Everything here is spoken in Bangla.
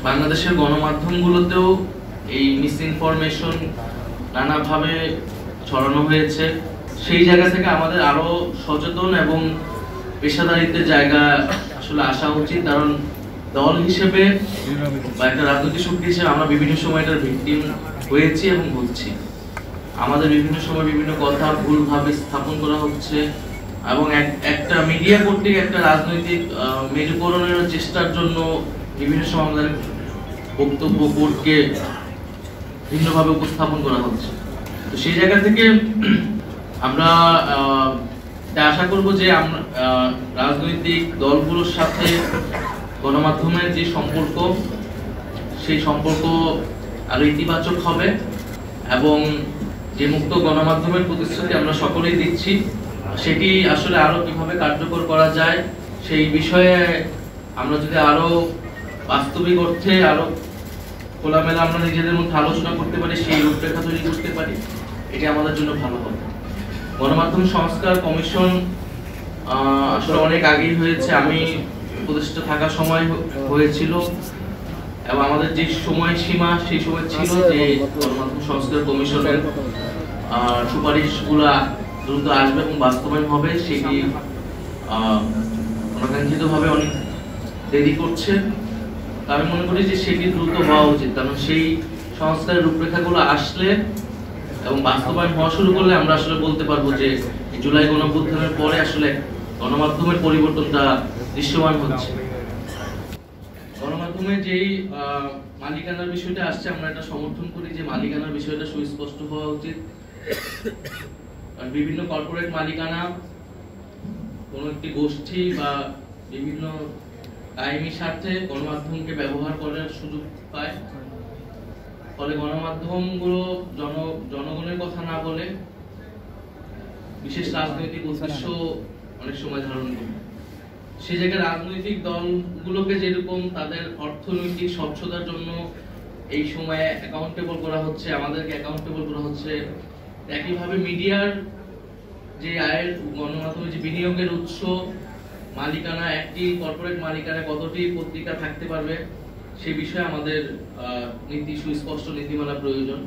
বাংলাদেশের গণমাধ্যমগুলোতেও এই মিসইনফরমেশন নানাভাবে ছড়ানো হয়েছে। সেই জায়গা থেকে আমাদের আরো সচেতন এবং পেশাদারিত্বের জায়গা আসলে আসা উচিত, কারণ দল হিসেবে বা একটা রাজনৈতিক শক্তি হিসেবে আমরা বিভিন্ন সময় এটার ভিকটিম হয়েছি এবং হচ্ছি। আমাদের বিভিন্ন সময় বিভিন্ন কথা ভুলভাবে স্থাপন করা হচ্ছে এবং একটা মিডিয়া কর্তৃক একটা রাজনৈতিক মেরুকরণের চেষ্টার জন্য বিভিন্ন সময় আমাদের বক্তব্য কোর্টকে ভিন্নভাবে উপস্থাপন করা হচ্ছে। তো সেই জায়গা থেকে আমরা আশা করব যে আমরা রাজনৈতিক দলগুলোর সাথে গণমাধ্যমের যে সম্পর্ক, সেই সম্পর্ক আরো ইতিবাচক হবে এবং যে মুক্ত গণমাধ্যমের প্রতিশ্রুতি আমরা সকলেই দিচ্ছি সেটি আসলে আরো কিভাবে কার্যকর করা যায় সেই বিষয়ে আমরা যদি আরো বাস্তবিক অর্থে আরো খোলামেলা আমরা নিজেদের মধ্যে আলোচনা করতে পারি, সেই রূপরেখা তৈরি করতে পারি, এটি আমাদের জন্য ভালো হবে। গণমাধ্যম সংস্কার কমিশন আসলে অনেক আগেই হয়েছে, আমি উপদেষ্টা থাকার সময় হয়েছিল এবং আমাদের যে সময়সীমা সেই সময় ছিল যে গণমাধ্যম সংস্কার কমিশনের সুপারিশগুলা দ্রুত আসবে এবং বাস্তবায়ন হবে। সেটি অনাকাঙ্ক্ষিতভাবে অনেক দেরি করছে। আমি মনে করি যে সেটি দ্রুত হওয়া উচিত, কারণ সেই সংস্কারের রূপরেখাগুলো আসলে এবং বাস্তবায়ন হওয়া শুরু করলে আমরা আসলে বলতে পারবো যে জুলাই গণঅভ্যুত্থানের পরে আসলে গণমাধ্যমের পরিবর্তনটা দৃশ্যমান হচ্ছে। গণমাধ্যমের যেই মালিকানার বিষয়টা আসছে, আমরা এটা সমর্থন করি যে মালিকানার বিষয়টা সুস্পষ্ট হওয়া উচিত। বিভিন্ন কর্পোরেট মালিকানা কোন একটি গোষ্ঠী বা বিভিন্ন কায়েমি স্বার্থে গণমাধ্যমকে ব্যবহার করার সুযোগ পায়, ফলে গণমাধ্যমগুলো জনগণের কথা না বলে বিশেষ রাজনৈতিক উদ্দেশ্য অনেক সময় ধারণ করে। সেই জায়গায় রাজনৈতিক দলগুলোকে যেরকম তাদের অর্থনৈতিক স্বচ্ছতার জন্য এই সময়ে অ্যাকাউন্টেবল করা হচ্ছে, আমাদেরকে অ্যাকাউন্টেবল করা হচ্ছে, একইভাবে মিডিয়ার যে আয়ের, গণমাধ্যমে যে বিনিয়োগের উৎস, মালিকানা, একটি কর্পোরেট মালিকানায় কতটি পত্রিকা থাকতে পারবে সে বিষয়ে আমাদের সুস্পষ্ট নীতিমালা প্রয়োজন।